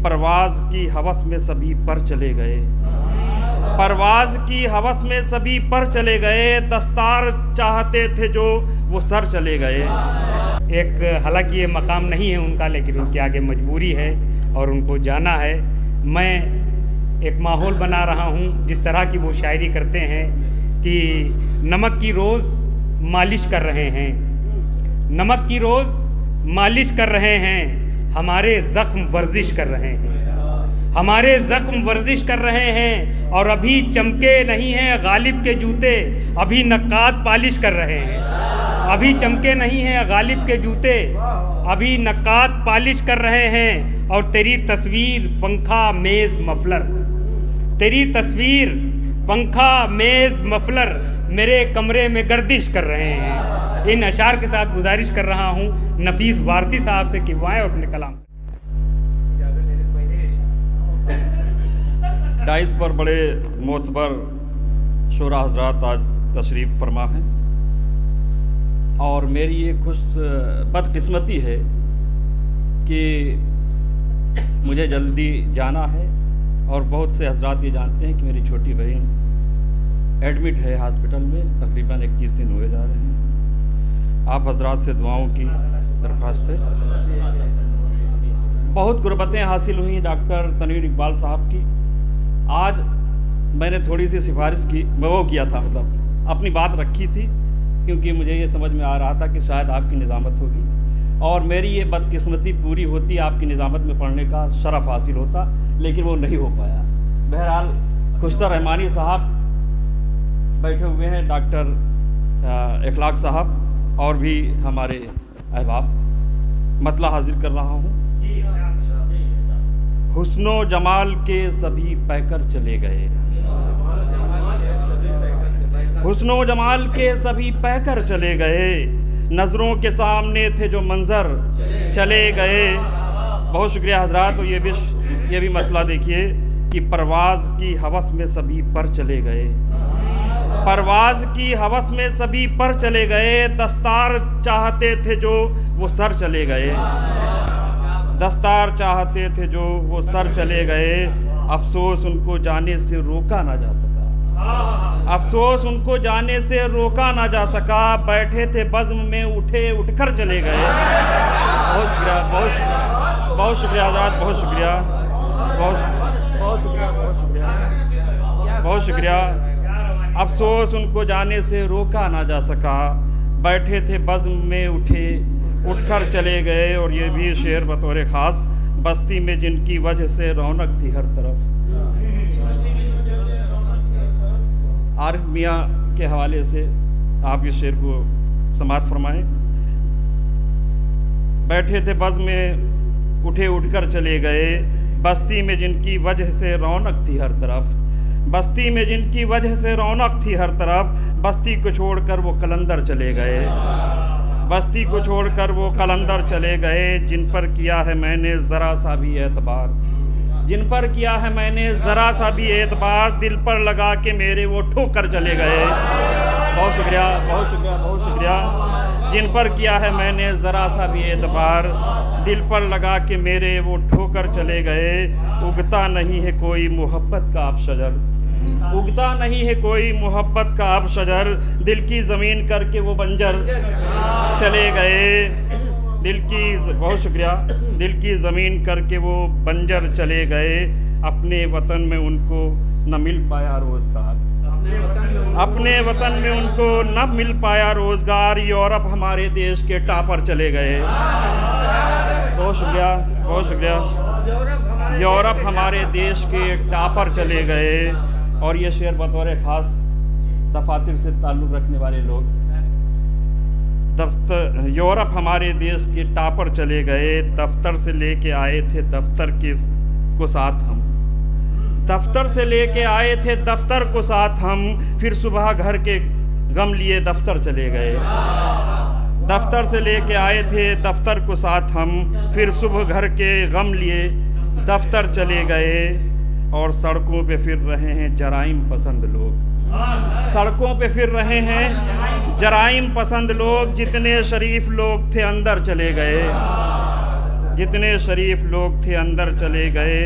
परवाज़ की हवस में सभी पर चले गए, परवाज़ की हवस में सभी पर चले गए, दस्तार चाहते थे जो वो सर चले गए। एक हालांकि ये मकाम नहीं है उनका, लेकिन उनके आगे मजबूरी है और उनको जाना है। मैं एक माहौल बना रहा हूँ जिस तरह की वो शायरी करते हैं कि नमक की रोज़ मालिश कर रहे हैं, नमक की रोज़ मालिश कर रहे हैं, हमारे ज़ख्म वर्जिश कर रहे हैं, हमारे ज़ख्म वर्जिश कर रहे हैं। और अभी चमके नहीं हैं गालिब के जूते, अभी नक्कात पालिश कर रहे हैं, अभी चमके नहीं हैं गालिब के जूते, अभी नक्कात पालिश कर रहे हैं। और तेरी तस्वीर पंखा मेज़ मफलर, तेरी तस्वीर पंखा मेज़ मफलर मेरे कमरे में गर्दिश कर रहे हैं। इन अशार के साथ गुजारिश कर रहा हूँ नफीस वारसी साहब से कि वो आए अपने कलाम से। डाइस पर बड़े मोतबर शोरा हजरात आज तशरीफ़ फरमा हैं और मेरी ये बदकिस्मती है कि मुझे जल्दी जाना है और बहुत से हजरात ये जानते हैं कि मेरी छोटी बहन एडमिट है हॉस्पिटल में, तकरीबन 21 दिन हुए जा रहे हैं। आप हजरात से दुआओं की दरख्वास्त है। बहुत गुरबतें हासिल हुई डॉक्टर तनवीर इकबाल साहब की। आज मैंने थोड़ी सी सिफारिश की, वो किया था, मतलब अपनी बात रखी थी, क्योंकि मुझे ये समझ में आ रहा था कि शायद आपकी निज़ामत होगी और मेरी ये बदकिस्मती पूरी होती, आपकी निज़ामत में पढ़ने का शरफ़ हासिल होता, लेकिन वो नहीं हो पाया। बहरहाल खुशतर रहमानी साहब बैठे हुए हैं, डॉक्टर इखलाक साहब और भी हमारे अहबाब, मतला हाजिर कर रहा हूँ। हुस्नो जमाल के सभी पैकर चले गए, हुस्नो जमाल के सभी पैकर चले गए, नज़रों के सामने थे जो मंजर चले गए। बहुत शुक्रिया हजरात। तो ये भी मतला देखिए कि परवाज़ की हवस में सभी पर चले गए, परवाज़ की हवस में सभी पर चले गए, दस्तार चाहते थे जो वो सर चले गए, दस्तार चाहते थे जो वो सर चले गए। अफसोस उनको जाने से रोका ना जा सका, अफसोस उनको जाने से रोका ना जा सका, बैठे थे बज़्म में उठे उठकर चले गए। बहुत शुक्रिया, बहुत शुक्रिया हज़रात, बहुत शुक्रिया, बहुत शुक्रिया, बहुत शुक्रिया। अफसोस उनको जाने से रोका ना जा सका, बैठे थे बज़्म में उठकर चले गए। और ये भी शेर बतौर ख़ास, बस्ती में जिनकी वजह से रौनक थी हर तरफ। आरिफ मियाँ के हवाले से आप इस शेर को समाअत फरमाएं। बैठे थे बज़्म में उठकर चले गए, बस्ती में जिनकी वजह से रौनक थी हर तरफ, बस्ती में जिनकी वजह से रौनक थी हर तरफ, बस्ती को छोड़कर वो कलंदर चले गए, बस्ती को छोड़कर वो कलंदर चले गए। जिन पर किया है मैंने ज़रा सा भी एतबार, जिन पर किया है मैंने ज़रा सा भी एतबार, दिल पर लगा के मेरे वो ठोकर चले गए। बहुत शुक्रिया, बहुत शुक्रिया, बहुत शुक्रिया। जिन पर किया है मैंने ज़रा सा भी एतबार, दिल पर लगा के मेरे वो ठोकर चले गए। उगता नहीं है कोई मोहब्बत का अब शजर, उगता नहीं है कोई मोहब्बत का अब शजर, दिल की ज़मीन करके वो बंजर चले गए। बहुत शुक्रिया। दिल की ज़मीन करके वो बंजर चले गए, अपने वतन में उनको न मिल पाया रोज़गार, अपने वतन में उनको न मिल पाया रोज़गार, यूरोप हमारे देश के टापर चले गए। बहुत शुक्रिया, बहुत शुक्रिया। यूरोप हमारे देश के टापर चले गए। और ये शेर बतौर ख़ास दफातर से ताल्लुक़ रखने वाले लोग, यूरोप हमारे देश के टापर चले गए, दफ्तर से लेके आए थे दफ्तर को साथ हम, दफ्तर से लेके आए थे दफ्तर को साथ हम, फिर सुबह घर के गम लिए दफ्तर चले गए, दफ्तर से लेके आए थे दफ्तर को साथ हम, फिर सुबह घर के गम लिए दफ्तर चले गए। और सड़कों पे फिर रहे हैं जराइम पसंद लोग, सड़कों पे फिर रहे हैं जराइम पसंद लोग, जितने शरीफ लोग थे अंदर चले गए, जितने शरीफ लोग थे अंदर चले गए।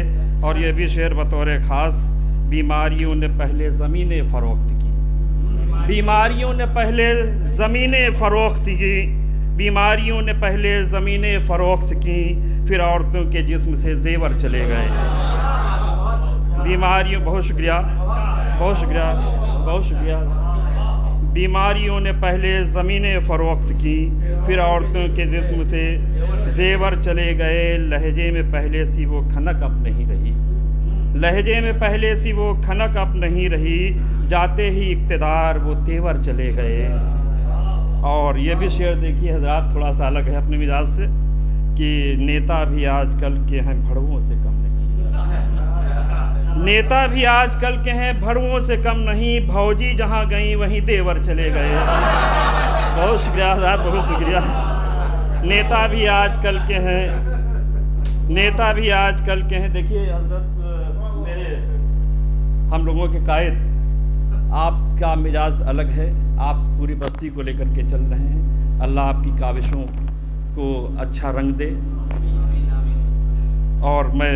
और ये भी शेर बतौर ख़ास, बीमारियों ने पहले ज़मीनें फ़रोख्त की, बीमारियों ने पहले ज़मीनें फ़रोख्त की, बीमारियों ने पहले ज़मीनें फ़रोख्त की, फिर औरतों के जिस्म से ज़ेवर चले गए। बीमारियों, बहुत शुक्रिया, बहुत शुक्रिया, बहुत शुक्रिया। बीमारियों ने पहले ज़मीनें फ़रोख्त की, फिर औरतों के जिस्म से ज़ेवर चले गए। लहजे में पहले सी वो खनक अब नहीं रही, लहजे में पहले सी वो खनक अब नहीं रही, जाते ही इक़्तिदार वो तेवर चले गए। और ये भी शेर देखिए हज़रात, थोड़ा सा अलग है अपने मिजाज से, कि नेता भी आजकल के हैं भड़वों से कम नहीं, नेता भी आजकल के हैं भड़वों से कम नहीं, भौजी जहाँ गई वहीं देवर चले गए। बहुत शुक्रिया हज़रात, बहुत शुक्रिया। नेता भी आजकल के हैं, नेता भी आजकल के हैं। देखिए हज़रत, मेरे हम लोगों के कायद, आपका मिजाज अलग है, आप पूरी बस्ती को लेकर के चल रहे हैं। अल्लाह आपकी काविशों को अच्छा रंग दे। और मैं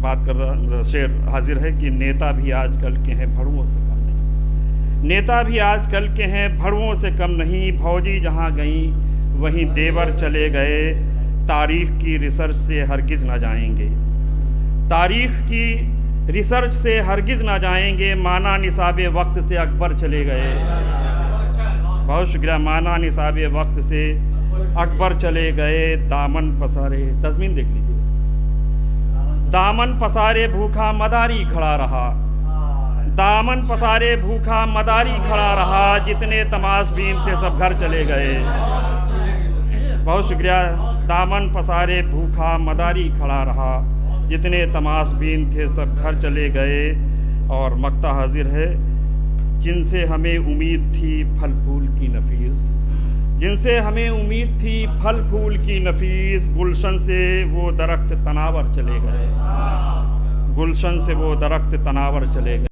बात कर रहा, शेर हाजिर है कि नेता भी आजकल के हैं भड़वों से कम नहीं, नेता भी आजकल के हैं भड़वों से कम नहीं, भौजी जहाँ गई वहीं देवर चले गए। तारीख़ की रिसर्च से हरगिज़ ना जाएंगे, तारीख़ की रिसर्च से हरगिज़ ना जाएंगे, माना निसाबे वक्त से अकबर चले गए। बहुत शुक्रिया। माना निसाबे वक्त से अकबर चले गए। दामन पसारे, तज़मीन देख लीजिए, दामन पसारे भूखा मदारी खड़ा रहा, दामन पसारे भूखा मदारी खड़ा रहा, जितने तमाशबीन थे सब घर चले गए। बहुत शुक्रिया। दामन पसारे भूखा मदारी खड़ा रहा, जितने तमाशबीन थे सब घर चले गए। और मक्ता हाजिर है, जिनसे हमें उम्मीद थी फल फूल की नफीस, जिनसे हमें उम्मीद थी फल फूल की नफीस, गुलशन से वो दरख्त तनावर चले गए, गुलशन से वो दरख्त तनावर चले गए।